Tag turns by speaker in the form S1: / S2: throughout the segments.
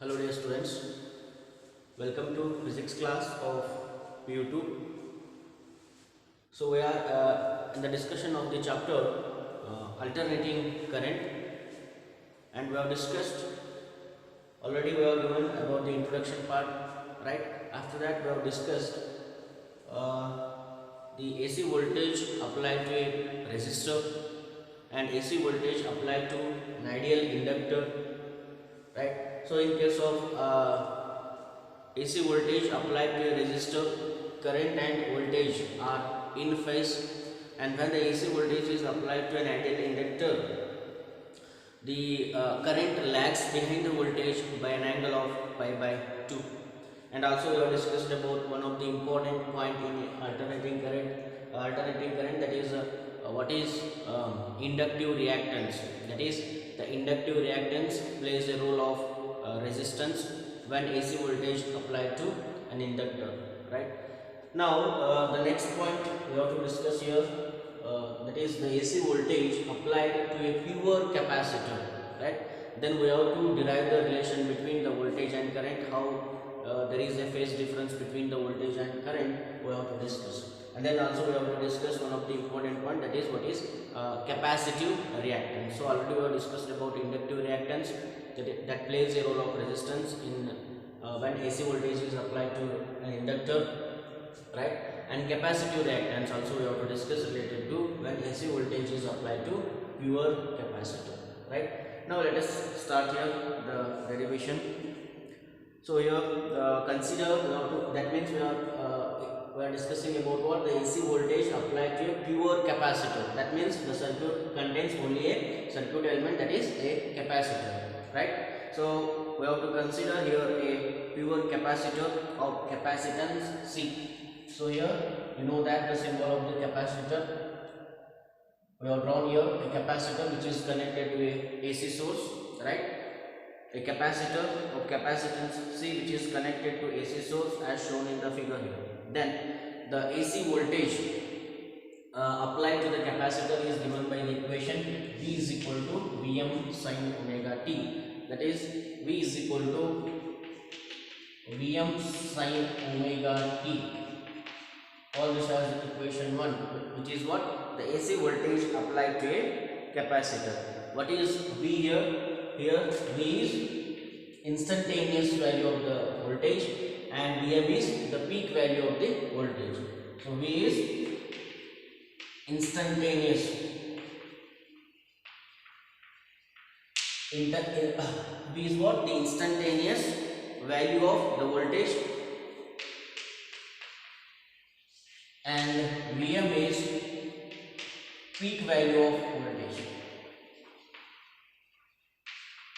S1: Hello dear students, welcome to physics class of PU2. So we are in the discussion of the chapter alternating current, and we have discussed already. We have given about the introduction part, right? After that we have discussed the AC voltage applied to a resistor and AC voltage applied to an ideal inductor, right? So in case of AC voltage applied to a resistor, current and voltage are in phase, and when the AC voltage is applied to an ideal inductor, the current lags behind the voltage by an angle of pi by 2. And also we have discussed about one of the important point in alternating current, that is what is inductive reactance. That is, the inductive reactance plays a role of resistance when AC voltage applied to an inductor, right? Now the next point we have to discuss here, that is the AC voltage applied to a pure capacitor, right? Then we have to derive the relation between the voltage and current, how there is a phase difference between the voltage and current, we have to discuss. And then also we have to discuss one of the important point, that is what is capacitive reactance. So already we have discussed about inductive reactance, that plays a role of resistance in when AC voltage is applied to an inductor, right? And capacitive reactance also we have to discuss related to when AC voltage is applied to pure capacitor, right? Now let us start here the derivation. So here consider, that means we are discussing about what the AC voltage applied to a pure capacitor. That means the circuit contains only a circuit element, that is a capacitor, right? So we have to consider here a pure capacitor of capacitance C. So here you know that the symbol of the capacitor, we have drawn here a capacitor which is connected to a AC source, right? A capacitor of capacitance C which is connected to AC source as shown in the figure here. Then the AC voltage applied to the capacitor is given by the equation V is equal to Vm sin omega t. That is, V is equal to Vm sin omega t. All this as equation 1, which is what? The AC voltage applied to a capacitor. What is V here? Here V is instantaneous value of the voltage and Vm is the peak value of the voltage. So V is instantaneous. V is what? The instantaneous value of the voltage, and Vm is peak value of voltage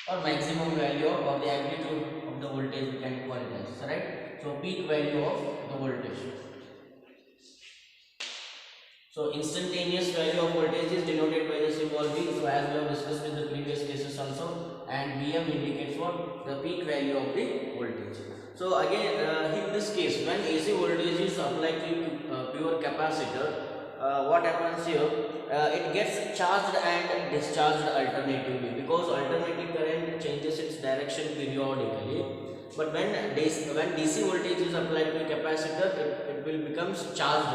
S1: or maximum value or the amplitude of the voltage, we can call it as, right? So peak value of the voltage. So instantaneous value of voltage is denoted by the symbol V. So as we have discussed in the previous cases also, and Vm indicates what? The peak value of the voltage. So again in this case, when AC voltage is applied to pure capacitor, what happens here? It gets charged and discharged alternatively, because alternating current changes its direction periodically. But when DC voltage is applied to a capacitor, it will becomes charged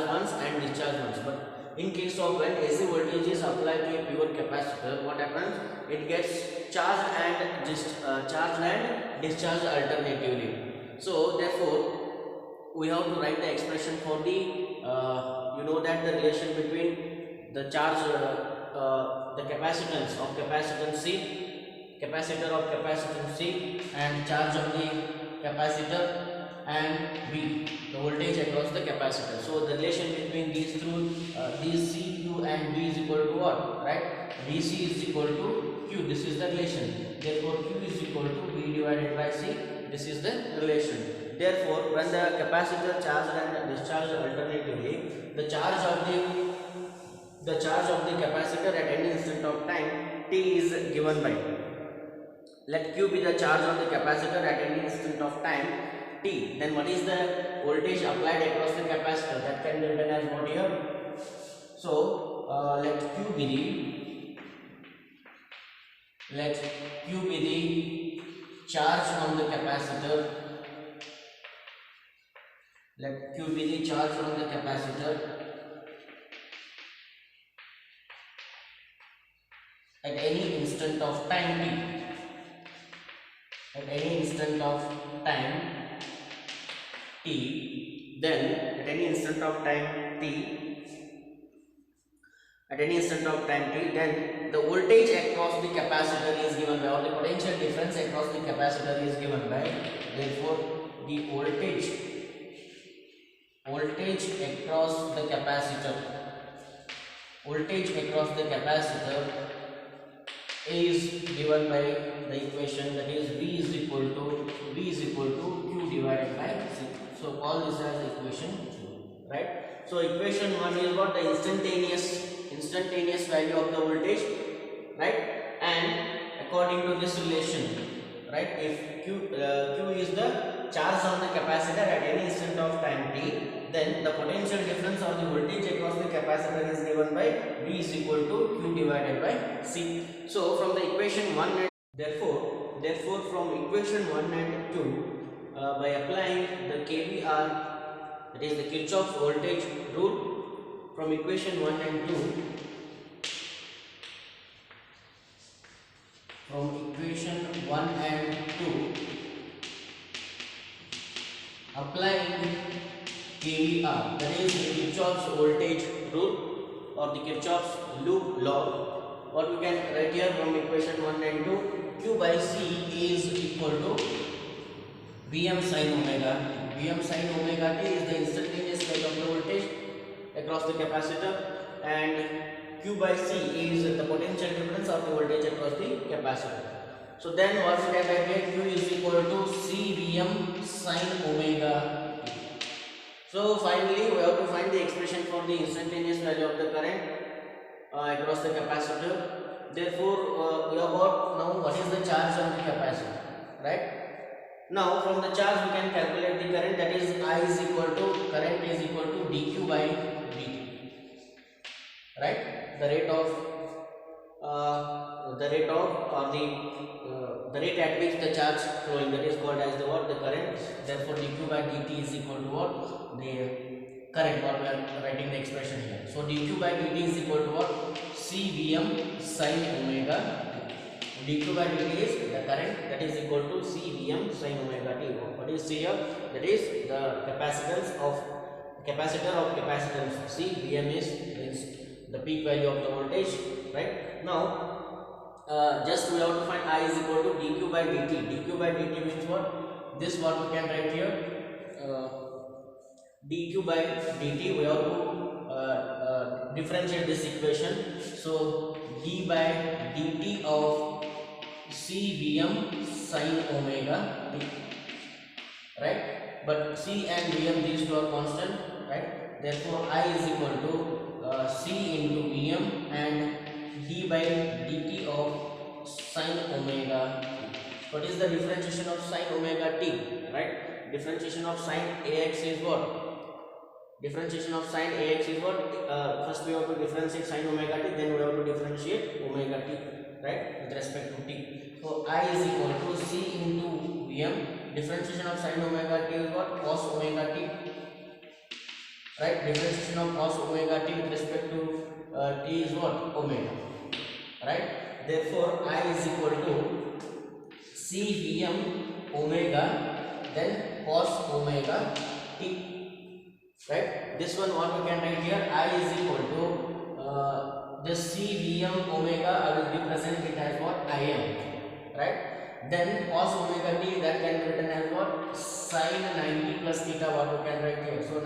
S1: once and discharged once. But in case of when AC voltage is applied to a pure capacitor, what happens? It gets charged and discharged alternatively. So therefore, we have to write the expression for the you know that the relation between the charge, the capacitance of capacitance C, capacitor of capacitance C, and charge of the capacitor, and V, the voltage across the capacitor. So the relation between these C, Q and V is equal to what, right? DC is equal to Q. This is the relation. Therefore Q is equal to V divided by C. This is the relation. Therefore, when the capacitor charged and discharged alternatively, the charge of the capacitor at any instant of time t is given by, let Q be the charge of the capacitor at any instant of time t. Then what is the voltage applied across the capacitor? That can be written as what here. So let Q be the charge on the capacitor. Let Q be the charge on the capacitor at any instant of time t. At any instant of time t, then at any instant of time t, then the voltage across the capacitor is given by, or the potential difference across the capacitor is given by. Therefore, the voltage across the capacitor, is given by the equation, that is V is equal to Q divided by C. So call this as equation 2, right? So equation 1 is what? The instantaneous value of the voltage, right? And according to this relation, right, if Q is the charge on the capacitor at any instant of time t, then the potential difference of the voltage across the capacitor is given by V is equal to Q divided by C. So from the equation 1 and therefore from equation 1 and 2, by applying the KVR, that is the Kirchhoff's voltage rule, from equation 1 and 2, applying KVR, that is the Kirchhoff's voltage rule or the Kirchhoff's loop law, what we can write here from equation 1 and 2, Q by C is equal to Vm sin omega. Vm sin omega t is the instantaneous value of the voltage across the capacitor, and Q by C is the potential difference of the voltage across the capacitor. So then what we can write here, Q is equal to CVm sin omega t. So finally we have to find the expression for the instantaneous value of the current across the capacitor. Therefore we have got now what is the charge on the capacitor, right? Now from the charge we can calculate the current, that is current is equal to dq by dt, right? The rate at which the charge flowing, that is called as the current. Therefore dq by dt is equal to what? The current, what we are writing the expression here. So dq by dt is equal to what? CVm sin omega t. dq by dt is the current, that is equal to CVm sin omega t. What is here? That is the capacitor of capacitance. CVm is the peak value of the voltage, right? Now just we have to find I is equal to dq by dt. dq by dt means what? This what we can write here, dq by dt, we have to differentiate this equation. So d by dt of CVm sin omega t, right? But C and Vm, these two are constant, right? Therefore I is equal to C into Vm and d by dt of sin omega t. What is the differentiation of sin omega t, right? Differentiation of sin ax is what? First we have to differentiate sin omega t, then we have to differentiate omega t, right, with respect to t. So I is equal to C into Vm. Differentiation of sin omega t is what? Cos omega t, right? Differentiation of cos omega t with respect to t is what? Omega, right? Therefore I is equal to C Vm omega then cos omega t, right? This one what we can write here, I is equal to this CVm omega, I will represent it as what? Im, right? Then cos omega t, that can be written as what? Sin 90 plus theta, what we can write here. So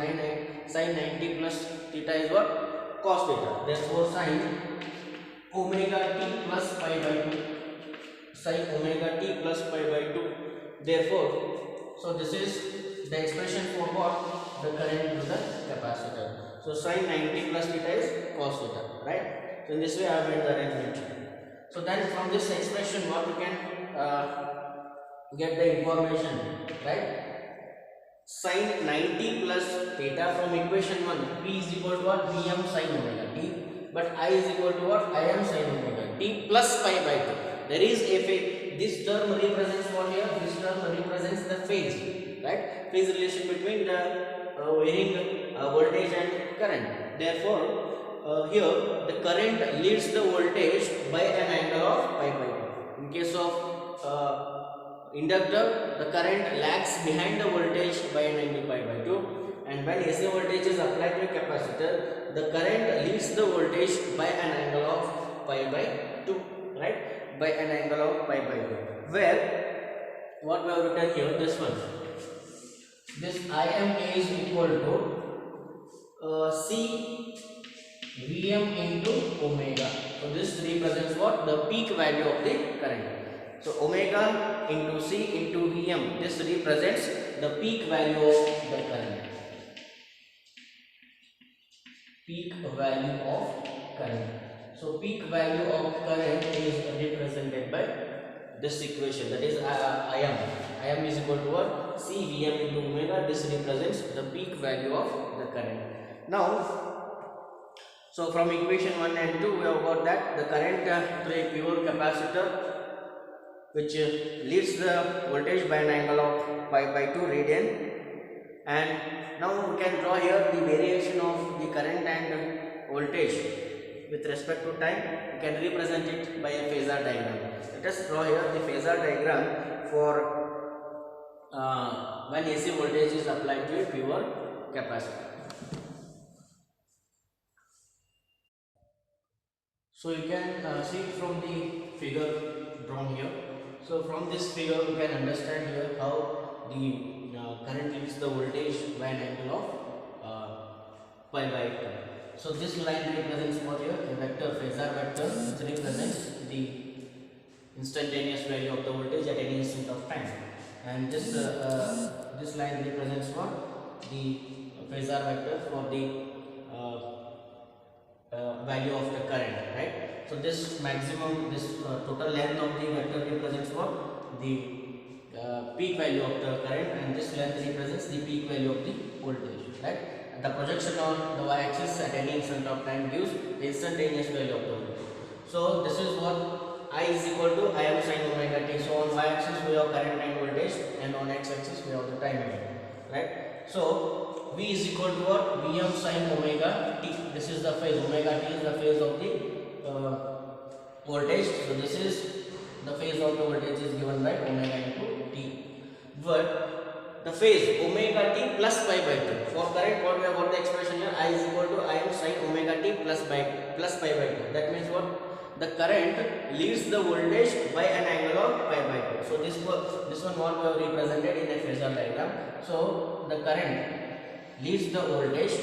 S1: sin 90 plus theta is what? Cos theta. Therefore sin omega t plus pi by 2. Sin omega t plus pi by 2. Therefore, so this is the expression for what? The current to the capacitor. So sin 90 plus theta is cos theta, right? So in this way I have made the arrangement. So then from this expression what we can get the information, right? Sin 90 plus theta from equation 1, P is equal to what? Vm sin omega t, but I is equal to what? Im sin omega t plus pi by 2. There is this term represents what here? This term represents the phase, right? Phase relation between the varying voltage and current. Therefore, here the current leads the voltage by an angle of pi by 2. In case of inductor, the current lags behind the voltage by an angle pi by 2, and when AC voltage is applied to a capacitor, the current leads the voltage by an angle of pi by 2, right? By an angle of pi by 2. Where what we have written here, this one, this Im is equal to C Vm into omega. So this represents what? The peak value of the current. So omega into C into Vm, this represents the peak value of the current. Peak value of current. So peak value of current is represented by this equation, that is Im. Im is equal to what? C Vm into omega. This represents the peak value of the current. Now, so from equation 1 and 2 we have got that the current through a pure capacitor which leads the voltage by an angle of pi by 2 radian, and now we can draw here the variation of the current and voltage with respect to time. We can represent it by a phasor diagram. Let us draw here the phasor diagram for when AC voltage is applied to a pure capacitor. So you can see from the figure drawn here. So from this figure you can understand here how the current leads the voltage by an angle of pi by 2. So this line represents what here? A vector, phasor vector, which represents the instantaneous value of the voltage at any instant of time. And this this line represents what? The phasor vector for the value of the current, right? So this maximum, this total length of the vector represents what? The peak value of the current, and this length represents the peak value of the voltage, right? And the projection on the y-axis at any instant of time gives the instantaneous value of the voltage. So this is what I is equal to Im sin omega t. So on y-axis we have current and voltage, and on x-axis we have the time value, right? So V is equal to what? Vm sin omega t. This is the phase. Omega t is the phase of the voltage. So this is the phase of the voltage is given by omega into t. But the phase omega t plus pi by 2. For current, what we have got the expression here? I is equal to Im sin omega t plus pi by 2. That means what? The current leads the voltage by an angle of pi by 2. So this one what we have represented in a phasor diagram. So the current leads the voltage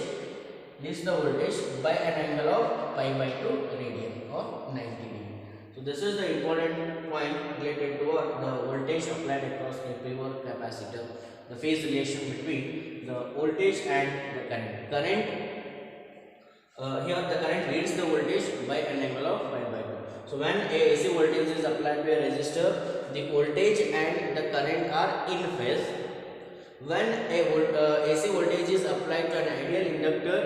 S1: by an angle of pi by 2 radian or 90 degree. So this is the important point related to the voltage applied across a pure capacitor, the phase relation between the voltage and the current. Here the current leads the voltage by an angle of pi by 2. So when a AC voltage is applied to a resistor, the voltage and the current are in phase. When a AC voltage is applied to an ideal inductor,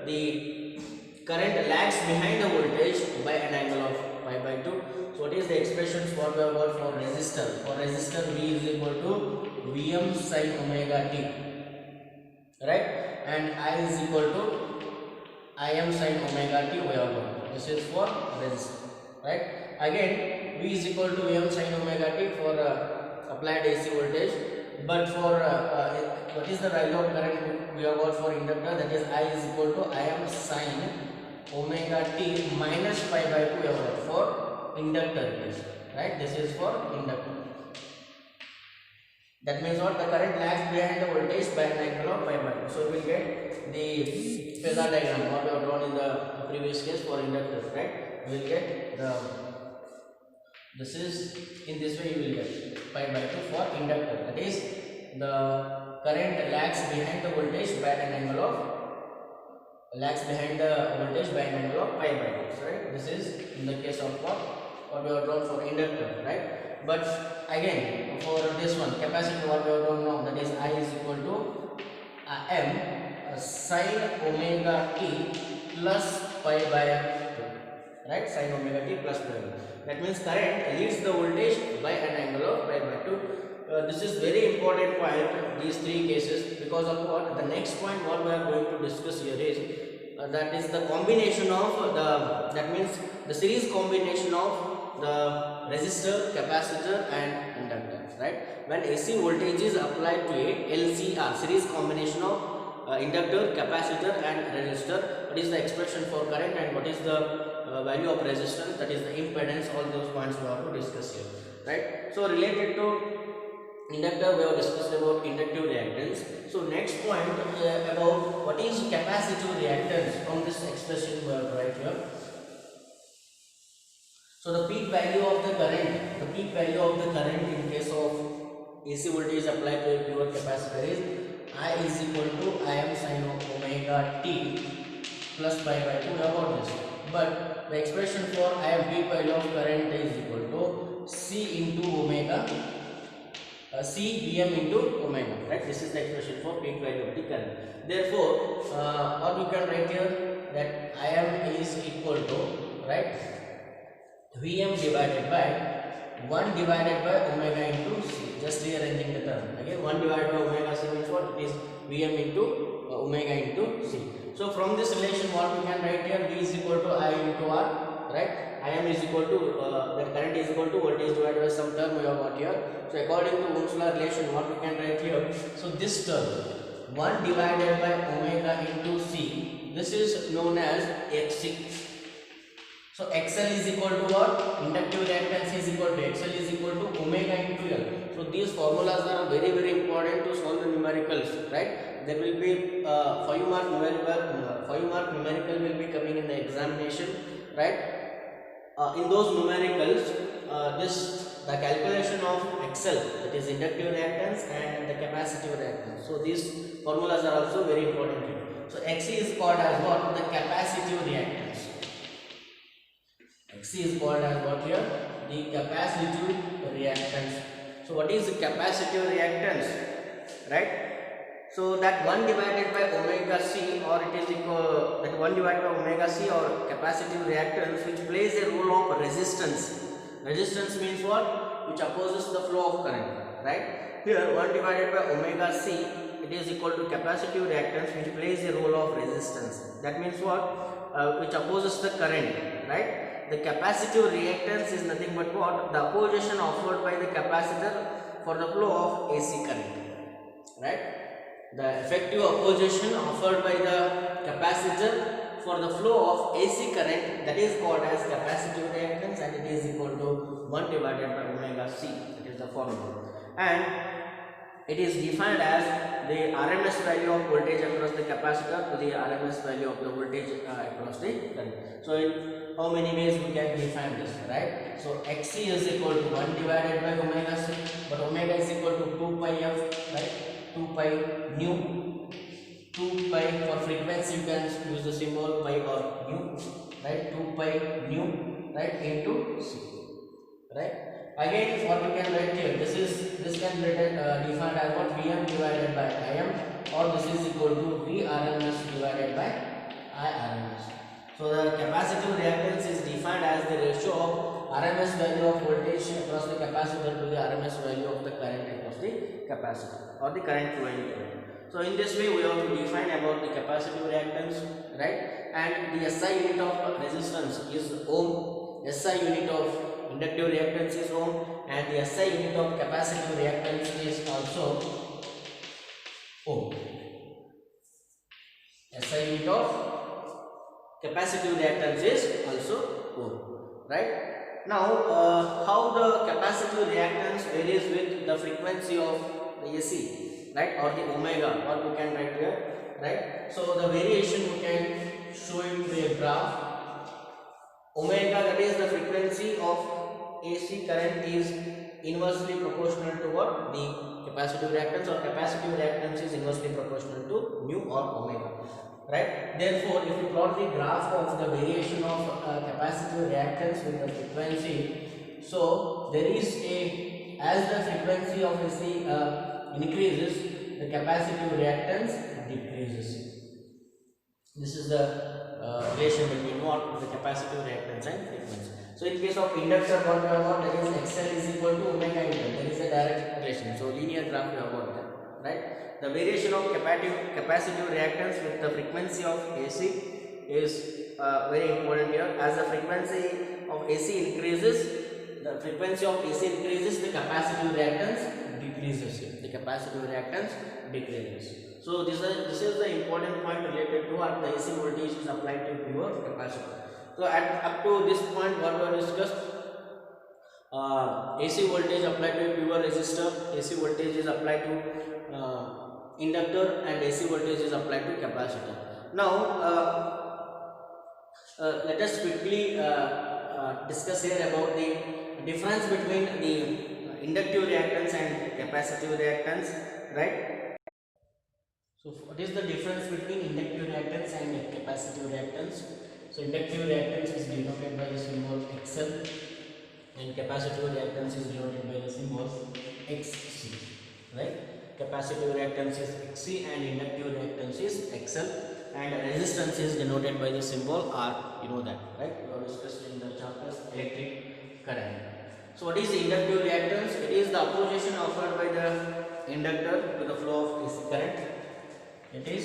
S1: the current lags behind the voltage by an angle of pi by 2. So what is the expressions what we have got for resistor? For resistor, V is equal to Vm sin omega t, right? And I is equal to Im sin omega t we have got. This is for resistor, right? Again, V is equal to Vm sin omega t for applied AC voltage. But for what is the value of current we have got for inductor? That is I is equal to Im sin omega t minus pi by 2 we have got for inductor case, right? This is for inductor. That means what? The current lags behind the voltage by an angle of pi by 2. So we will get the phasor diagram what we have drawn in the previous case for inductor, right? We will get the, this is in this way you will get pi by 2 for inductor. That is the current lags behind the voltage by an angle of pi by 2, right? This is in the case of what we have drawn for inductor, right? But again for this one capacitor, what we have drawn now, that is I is equal to m sin omega t plus pi by 2, right? Sin omega t plus pi by 2. That means current leads the voltage by an angle of pi by 2. This is very important point, these three cases, because of what? The next point what we are going to discuss here is that is the combination of that means the series combination of the resistor, capacitor and inductor, right? When AC voltage is applied to a LCR, series combination of inductor, capacitor and resistor, what is the expression for current and what is the value of resistance, that is the impedance, all those points we have to discuss here, right? So related to inductor, we have discussed about inductive reactance. So next point about what is capacitive reactance, from this expression we have right here. So the peak value of the current in case of AC voltage applied to a pure capacitor is I is equal to Im sin omega t plus pi by 2 about this. But the expression for Im peak value of current is equal to C into omega C Vm into omega, right? This is the expression for peak value of the current. Therefore, what we can write here, that Im is equal to, right, Vm divided by 1 divided by omega into C. Just rearranging the term. Again, 1 divided by omega C means what? It is Vm into omega into C. So from this relation, what we can write here, V is equal to I into R, right? Im is equal to the current is equal to voltage divided by some term we have got here. So according to Ohm's law relation, what we can write here, so this term 1 divided by omega into C, this is known as Xc. So XL is equal to what? Inductive reactance is equal to XL is equal to omega into L. So these formulas are very important to solve the numericals, right? There will be 5 mark numerical will be coming in the examination, right? In those numericals, the calculation of XL, that is inductive reactance, and the capacitive reactance. So these formulas are also very important here. So Xc is called as what? The capacitive reactance. Xc is called as what here? The capacitive reactance. So what is the capacitive reactance? Right? So that 1 divided by omega C, or it is equal, that 1 divided by omega C or capacitive reactance, which plays a role of resistance. Resistance means what? Which opposes the flow of current, right? Here 1 divided by omega C, it is equal to capacitive reactance, which plays a role of resistance. That means what? Which opposes the current, right? The capacitive reactance is nothing but what? The opposition offered by the capacitor for the flow of AC current, right? The effective opposition offered by the capacitor for the flow of AC current, that is called as capacitive reactance, and it is equal to 1 divided by omega C. That is the formula. And it is defined as the RMS value of voltage across the capacitor to the RMS value of the voltage across the current. So in how many ways we can define this, right? So Xc is equal to 1 divided by omega C, but omega is equal to 2 pi f, right? 2 pi nu. 2 pi for frequency, you can use the symbol pi or nu, right? 2 pi nu, right, into C, right? Again, what we can write here, this can be defined as what? Vm divided by Im, or this is equal to Vrms divided by Irms. So the capacitive reactance is defined as the ratio of RMS value of voltage across the capacitor to the RMS value of the current across the capacitor, or the current flowing current. So in this way we have to define about the capacitive reactance, right? And the SI unit of resistance is ohm, SI unit of inductive reactance is ohm, and the SI unit of capacitive reactance is also ohm. SI unit of capacitive reactance is also ohm, right? Now how the capacitive reactance varies with the frequency of the AC, right, or the omega, what we can write here, right? So the variation we can show it with a graph. Omega, that is the frequency of AC current, is inversely proportional to what? The capacitive reactance, or capacitive reactance is inversely proportional to nu or omega, right? Therefore, if you plot the graph of the variation of capacitive reactance with the frequency, so there is a, as the frequency of AC increases, the capacitive reactance decreases. This is the relation between what? The capacitive reactance and frequency. So in case of inductor, what we have got, that is XL is equal to omega L. There is a direct relation. So linear graph we have got that, right? The variation of capacitive reactance with the frequency of AC is very important here. As the frequency of AC increases, the frequency of AC increases, the capacitive reactance decreases. The capacitive reactance decreases. So this is the important point related to what the AC voltage is applied to pure capacitor. So up to this point, what we have discussed, AC voltage applied to pure resistor, AC voltage is applied to inductor, and AC voltage is applied to capacitor. Now let us quickly discuss here about the difference between the inductive reactance and capacitive reactance, right? So what is the difference between inductive reactance and capacitive reactance? So inductive reactance is denoted by the symbol XL and capacitive reactance is denoted by the symbol XC, right? Capacitive reactance is XC and inductive reactance is XL, and resistance is denoted by the symbol R. You know that, right? We have discussed in the chapter electric current. So what is the inductive reactance? It is the opposition offered by the inductor to the flow of AC current. It is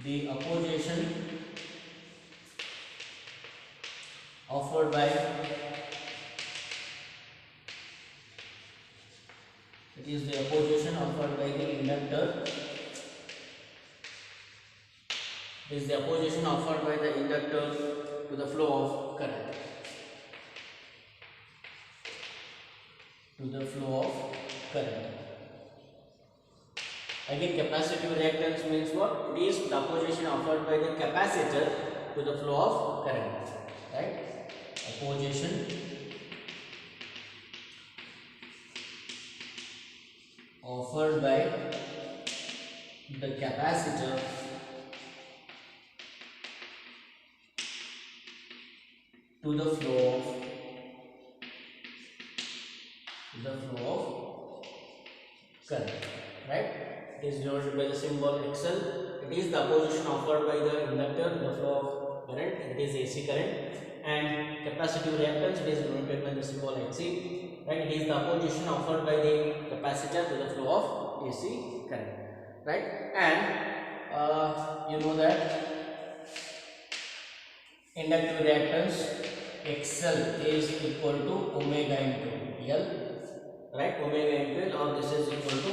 S1: the opposition offered by the inductor. It is the opposition offered by the inductor to the flow of current. Again, capacitive reactance means what? It is the opposition offered by the capacitor to the flow of current, right? Opposition offered by the capacitor to the flow of current, right? It is denoted by the symbol XL. It is the opposition offered by the inductor to the flow of current. It is AC current. And capacitive reactance, it is denoted by the symbol XC, right? It is the opposition offered by the capacitor to the flow of AC current, right? And you know that inductive reactance XL is equal to omega into L, right? Omega into L, or this is equal to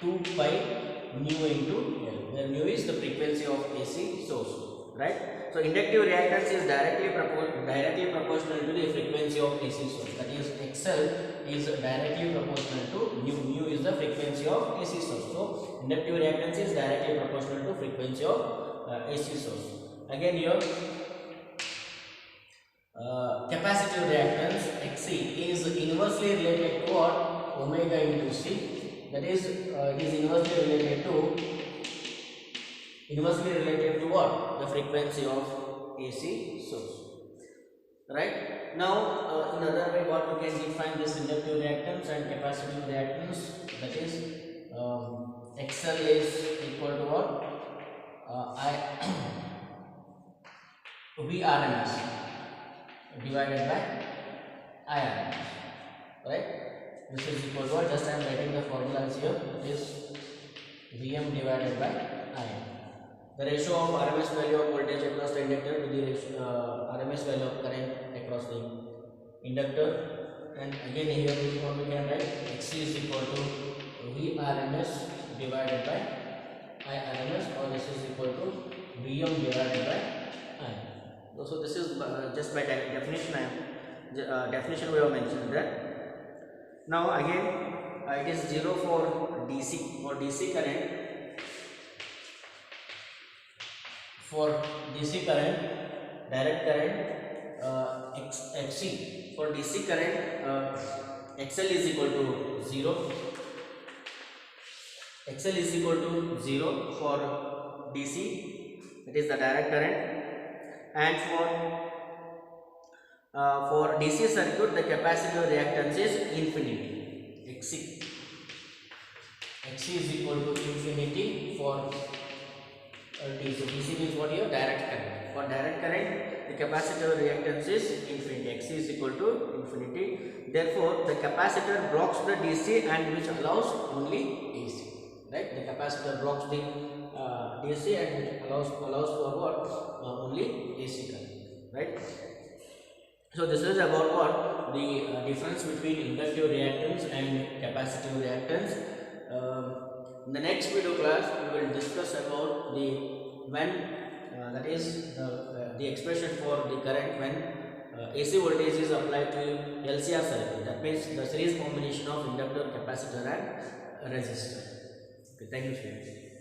S1: 2 pi nu into L, where nu is the frequency of AC source, right? So inductive reactance is directly proportional to the frequency of AC source. That is, XL is directly proportional to nu. Nu is the frequency of AC source. So inductive reactance is directly proportional to frequency of AC source. Again here, capacitive reactance XC is inversely related to what? Omega into C. That is, it is inversely related to what? The frequency of AC source, right? Now, in other way, what we can define this inductive reactance and capacitive reactance? That is, XL is equal to what? Vrms divided by IRMS, right? This is equal to what? Just I am writing the formulas here. It is Vm divided by Im. The ratio of RMS value of voltage across the inductor to the RMS value of current across the inductor. And again here this one we can write Xc is equal to Vrms divided by IRMS, or this is equal to Vm divided by Im. So this is just by definition. Definition we have mentioned that. Now again, it is 0 for DC. For DC current, direct current, XC. For DC current, XL is equal to 0. XL is equal to 0 for DC. It is the direct current. And for DC circuit, the capacitive reactance is infinity. Xc is equal to infinity for DC. DC means what here? Direct current. For direct current, the capacitor reactance is infinity. Xc is equal to infinity. Therefore, the capacitor blocks the DC and which allows only AC. Right? The capacitor blocks the DC and which allows for what? Only AC current. Right? So this is about what? The difference between inductive reactance and capacitive reactance. In the next video class, we will discuss about the when that is the expression for the current when AC voltage is applied to LCR circuit. That means the series combination of inductor, capacitor, and resistor. Okay, thank you, students.